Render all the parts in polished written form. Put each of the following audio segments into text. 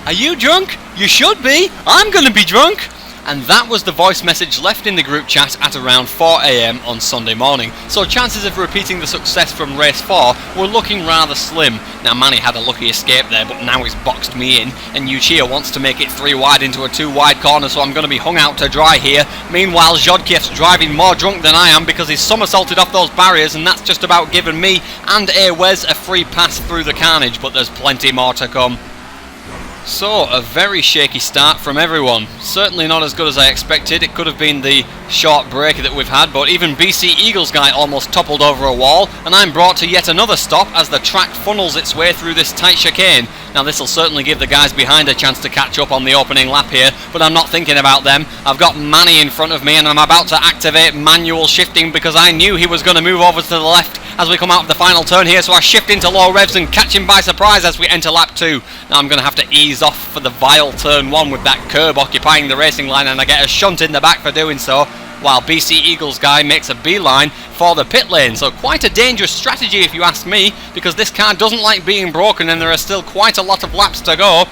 Are you drunk? You should be. I'm going to be drunk. And that was the voice message left in the group chat at around 4 AM on Sunday morning. So chances of repeating the success from race 4 were looking rather slim. Now Manny had a lucky escape there, but now he's boxed me in, and Yuchia wants to make it 3 wide into a 2 wide corner, so I'm going to be hung out to dry here. Meanwhile, Zhodkiev's driving more drunk than I am because he's somersaulted off those barriers, and that's just about given me and Awez a free pass through the carnage, but there's plenty more to come. So, a very shaky start from everyone. Certainly not as good as I expected. It could have been the short break that we've had, but even BC Eagles guy almost toppled over a wall, and I'm brought to yet another stop as the track funnels its way through this tight chicane. Now this will certainly give the guys behind a chance to catch up on the opening lap here, but I'm not thinking about them. I've got Manny in front of me, and I'm about to activate manual shifting because I knew he was going to move over to the left as we come out of the final turn here, so I shift into low revs and catch him by surprise as we enter lap 2. Now I'm going to have to ease off for the vile turn 1 with that curb occupying the racing line, and I get a shunt in the back for doing so, while BC Eagles guy makes a beeline for the pit lane. So quite a dangerous strategy if you ask me, because this car doesn't like being broken and there are still quite a lot of laps to go.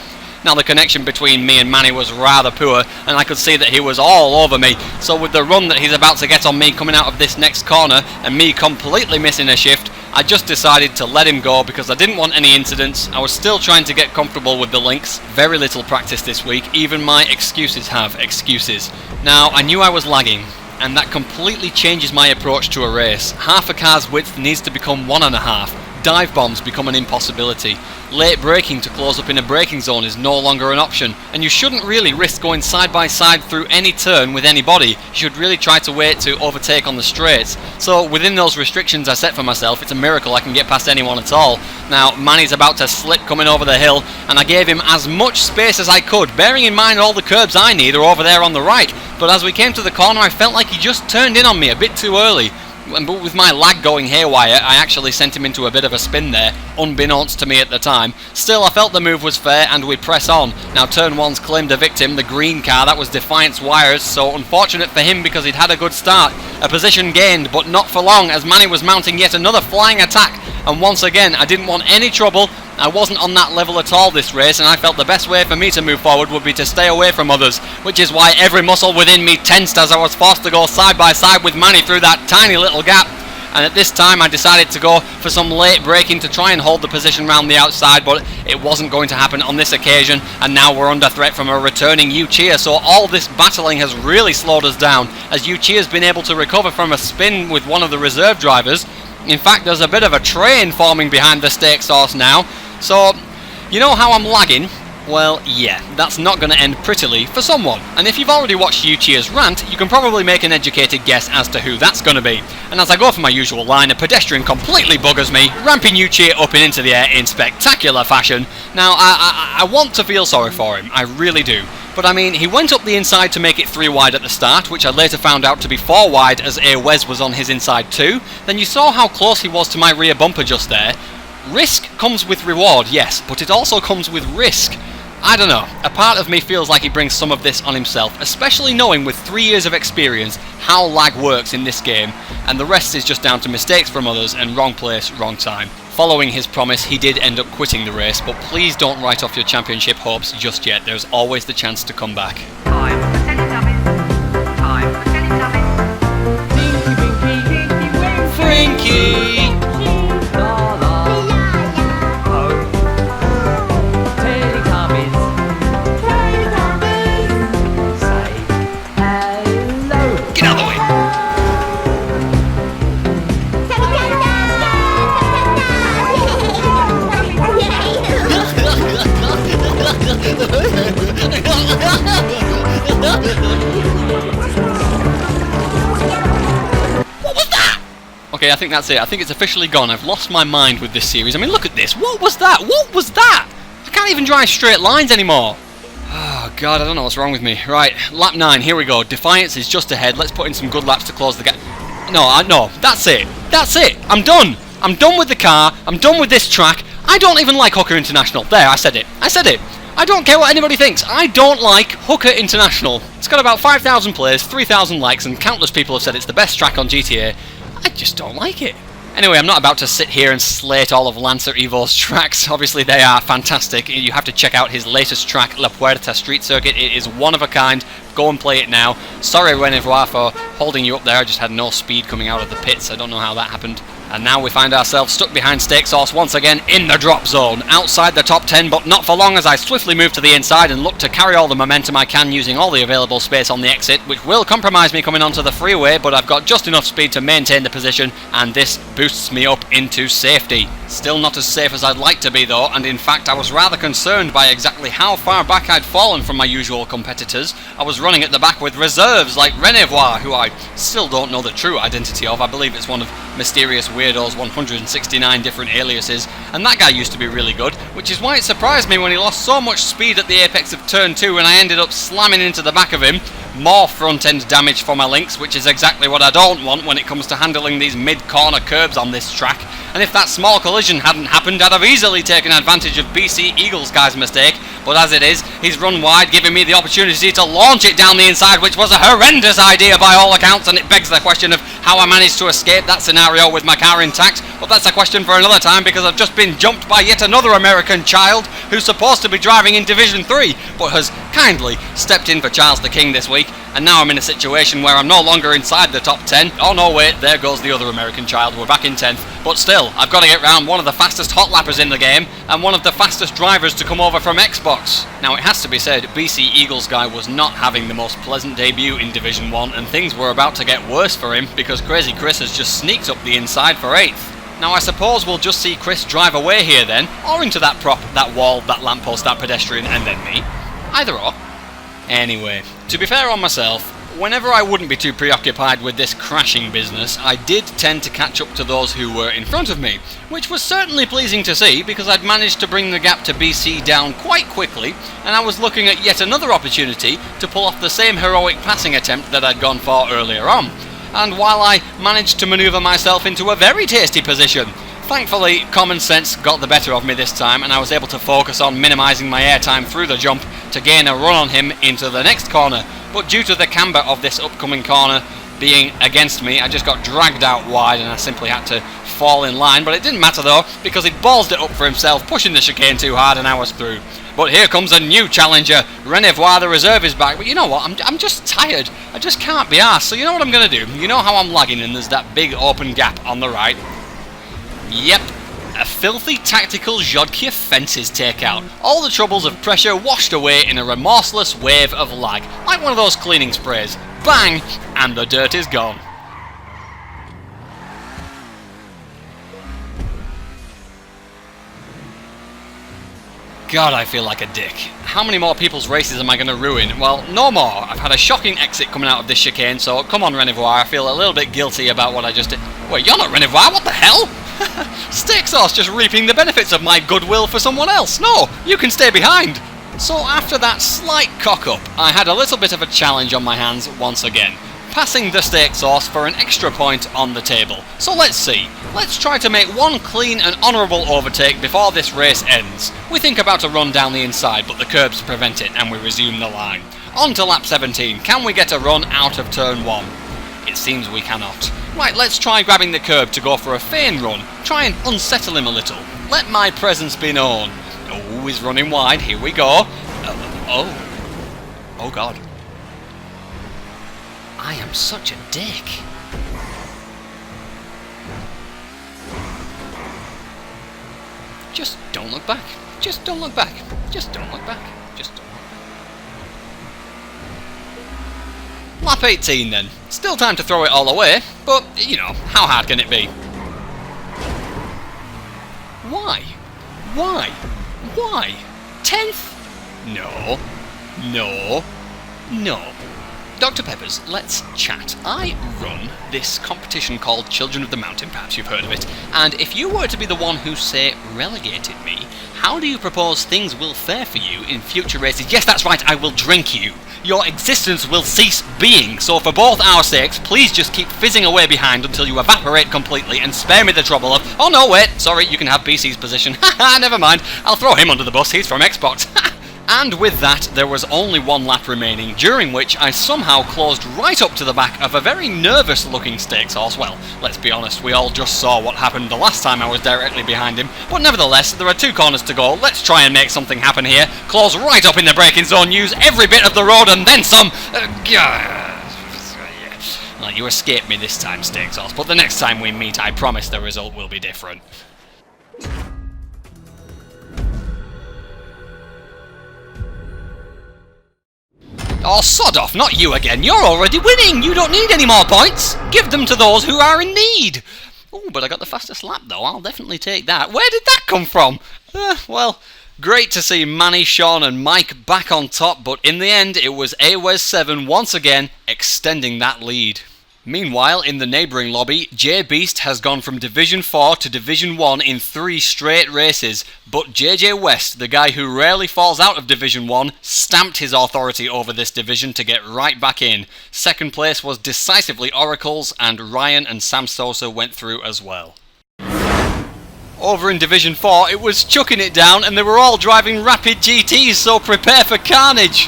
Now the connection between me and Manny was rather poor, and I could see that he was all over me. So with the run that he's about to get on me coming out of this next corner, and me completely missing a shift, I just decided to let him go because I didn't want any incidents. I was still trying to get comfortable with the Lynx. Very little practice this week, even my excuses have excuses. Now I knew I was lagging, and that completely changes my approach to a race. Half a car's width needs to become 1.5. Dive bombs become an impossibility. Late braking to close up in a braking zone is no longer an option, and you shouldn't really risk going side by side through any turn with anybody. You should really try to wait to overtake on the straights. So within those restrictions I set for myself, it's a miracle I can get past anyone at all. Now Manny's about to slip coming over the hill, and I gave him as much space as I could, bearing in mind all the curbs I need are over there on the right. But as we came to the corner, I felt like he just turned in on me a bit too early. But with my lag going haywire, I actually sent him into a bit of a spin there, unbeknownst to me at the time. Still, I felt the move was fair, and we press on. Now turn 1's claimed a victim, the green car, that was Defiant's wires, so unfortunate for him because he'd had a good start. A position gained, but not for long, as Manny was mounting yet another flying attack. And once again, I didn't want any trouble. I wasn't on that level at all this race, and I felt the best way for me to move forward would be to stay away from others, which is why every muscle within me tensed as I was forced to go side by side with Manny through that tiny little gap. And at this time I decided to go for some late braking to try and hold the position round the outside, but it wasn't going to happen on this occasion, and now we're under threat from a returning Yuchia, so all this battling has really slowed us down, as Yuchia's been able to recover from a spin with one of the reserve drivers. In fact, there's a bit of a train forming behind the steak sauce now. So, you know how I'm lagging? Well, yeah, that's not going to end prettily for someone. And if you've already watched Yuchia's rant, you can probably make an educated guess as to who that's going to be. And as I go for my usual line, a pedestrian completely buggers me, ramping Yuchia up and into the air in spectacular fashion. Now, I want to feel sorry for him, I really do. But I mean, he went up the inside to make it 3 wide at the start, which I later found out to be 4 wide as Awez was on his inside too. Then you saw how close he was to my rear bumper just there. Risk comes with reward, yes, but it also comes with risk. I don't know, a part of me feels like he brings some of this on himself, especially knowing with 3 years of experience how lag works in this game, and the rest is just down to mistakes from others and wrong place, wrong time. Following his promise, he did end up quitting the race, but please don't write off your championship hopes just yet. There's always the chance to come back. Time for Teletubbies. Time for Teletubbies. Frinky! Get out of the way! What was that? Okay, I think that's it. I think it's officially gone. I've lost my mind with this series. I mean, look at this. What was that? What was that? I can't even drive straight lines anymore. Oh god, I don't know what's wrong with me. Right, lap 9, here we go. Defiance is just ahead. Let's put in some good laps to close the gap. No, that's it. That's it. I'm done. I'm done with the car. I'm done with this track. I don't even like Hookah International. There, I said it. I said it. I don't care what anybody thinks. I don't like Hookah International. It's got about 5,000 plays, 3,000 likes, and countless people have said it's the best track on GTA. I just don't like it. Anyway, I'm not about to sit here and slate all of Lancer Evo's tracks. Obviously, they are fantastic. You have to check out his latest track, La Puerta Street Circuit. It is one of a kind. Go and play it now. Sorry, Renevoir, for holding you up there. I just had no speed coming out of the pits. I don't know how that happened. And now we find ourselves stuck behind Steak Sauce once again in the drop zone, outside the top 10, but not for long as I swiftly move to the inside and look to carry all the momentum I can using all the available space on the exit, which will compromise me coming onto the freeway, but I've got just enough speed to maintain the position, and this boosts me up into safety. Still not as safe as I'd like to be though, and in fact I was rather concerned by exactly how far back I'd fallen from my usual competitors. I was running at the back with reserves like Renevoir, who I still don't know the true identity of. I believe it's one of Mysterious Weirdo's 169 different aliases, and that guy used to be really good, which is why it surprised me when he lost so much speed at the apex of turn 2 and I ended up slamming into the back of him. More front end damage for my Lynx, which is exactly what I don't want when it comes to handling these mid-corner curbs on this track. And if that small collision hadn't happened, I'd have easily taken advantage of BC Eagles guy's mistake, but as it is, he's run wide, giving me the opportunity to launch it down the inside, which was a horrendous idea by all accounts, and it begs the question of how I managed to escape that scenario with my car intact. But that's a question for another time, because I've just been jumped by yet another American child who's supposed to be driving in Division 3, but has kindly stepped in for Charles the King this week, and now I'm in a situation where I'm no longer inside the top 10. Oh no, wait, there goes the other American child, we're back in 10th. But still, I've got to get round one of the fastest hot lappers in the game, and one of the fastest drivers to come over from Xbox. Now it has to be said, BC Eagles guy was not having the most pleasant debut in Division 1, and things were about to get worse for him, because Crazy Chris has just sneaked up the inside for 8th. Now I suppose we'll just see Chris drive away here then, or into that prop, that wall, that lamppost, that pedestrian, and then me. Either or. Anyway, to be fair on myself, whenever I wouldn't be too preoccupied with this crashing business, I did tend to catch up to those who were in front of me, which was certainly pleasing to see because I'd managed to bring the gap to BC down quite quickly, and I was looking at yet another opportunity to pull off the same heroic passing attempt that I'd gone for earlier on. And while I managed to manoeuvre myself into a very tasty position, thankfully common sense got the better of me this time, and I was able to focus on minimising my airtime through the jump to gain a run on him into the next corner. But due to the camber of this upcoming corner being against me, I just got dragged out wide and I simply had to fall in line. But it didn't matter though, because he ballsed it up for himself, pushing the chicane too hard, and I was through. But here comes a new challenger. Renevoir, the reserve, is back. But you know what, I'm just tired. I just can't be arsed. So you know what I'm going to do? You know how I'm lagging and there's that big open gap on the right? Yep. A filthy tactical Jodkia fences takeout. All the troubles of pressure washed away in a remorseless wave of lag. Like one of those cleaning sprays. Bang! And the dirt is gone. God, I feel like a dick. How many more people's races am I going to ruin? Well, no more. I've had a shocking exit coming out of this chicane, so come on, Renevoir. I feel a little bit guilty about what I just did. Wait, you're not Renevoir? What the hell? Steak Sauce just reaping the benefits of my goodwill for someone else. No, you can stay behind. So after that slight cock-up, I had a little bit of a challenge on my hands once again. Passing the Steak Sauce for an extra point on the table. So let's see. Let's try to make one clean and honourable overtake before this race ends. We think about a run down the inside, but the curbs prevent it and we resume the line. On to lap 17. Can we get a run out of turn 1? It seems we cannot. Right, let's try grabbing the curb to go for a feign run. Try and unsettle him a little. Let my presence be known. Oh, he's running wide. Here we go. Oh God. I am such a dick. Just don't look back. Just don't look back. Just don't look back. Just don't look back. Lap 18 then. Still time to throw it all away, but, you know, how hard can it be? Why? Why? Why? 10th? No. No. No. Dr. Peppers, let's chat. I run this competition called Children of the Mountain, perhaps you've heard of it, and if you were to be the one who, say, relegated me, how do you propose things will fare for you in future races? Yes, that's right, I will drink you. Your existence will cease being, so for both our sakes, please just keep fizzing away behind until you evaporate completely and spare me the trouble of, oh no, wait, sorry, you can have BC's position. Haha, never mind, I'll throw him under the bus, he's from Xbox. And with that, there was only one lap remaining, during which I somehow closed right up to the back of a very nervous looking stakes horse. Well, let's be honest, we all just saw what happened the last time I was directly behind him, but nevertheless, there are 2 corners to go. Let's try and make something happen here. Close right up in the braking zone, use every bit of the road and then some. Well, you escaped me this time, stakes horse, but the next time we meet, I promise the result will be different. Oh, sod off, not you again. You're already winning. You don't need any more points. Give them to those who are in need. Oh, but I got the fastest lap, though. I'll definitely take that. Where did that come from? Well, great to see Manny, Sean and Mike back on top, but in the end, it was AWES7 once again extending that lead. Meanwhile, in the neighbouring lobby, J Beast has gone from Division 4 to Division 1 in 3 straight races, but JJ West, the guy who rarely falls out of Division 1, stamped his authority over this division to get right back in. Second place was decisively Oracle's, and Ryan and Sam Sosa went through as well. Over in Division 4, it was chucking it down and they were all driving rapid GTs, so prepare for carnage!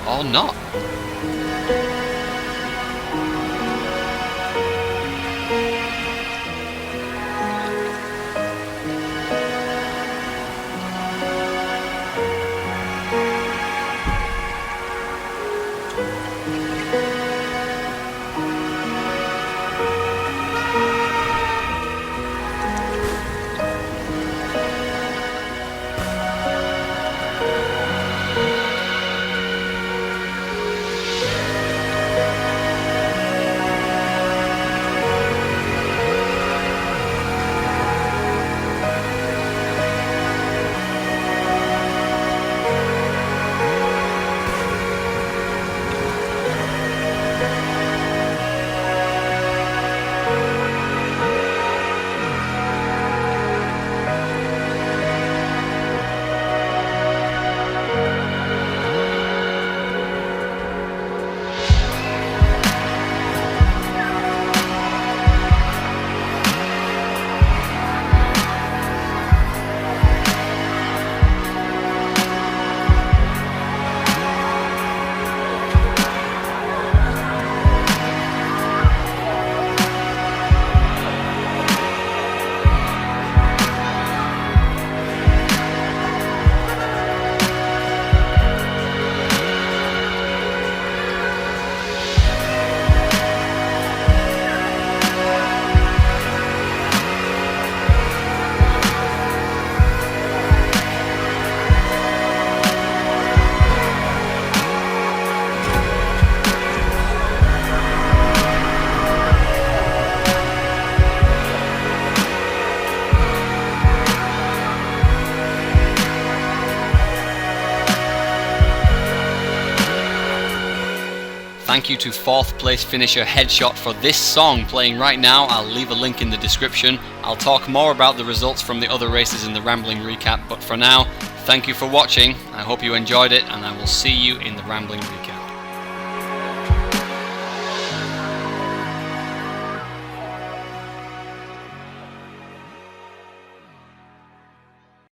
Or not. Thank you to 4th place finisher Headshot for this song playing right now. I'll leave a link in the description. I'll talk more about the results from the other races in the Rambling Recap, but for now, thank you for watching. I hope you enjoyed it, and I will see you in the Rambling Recap.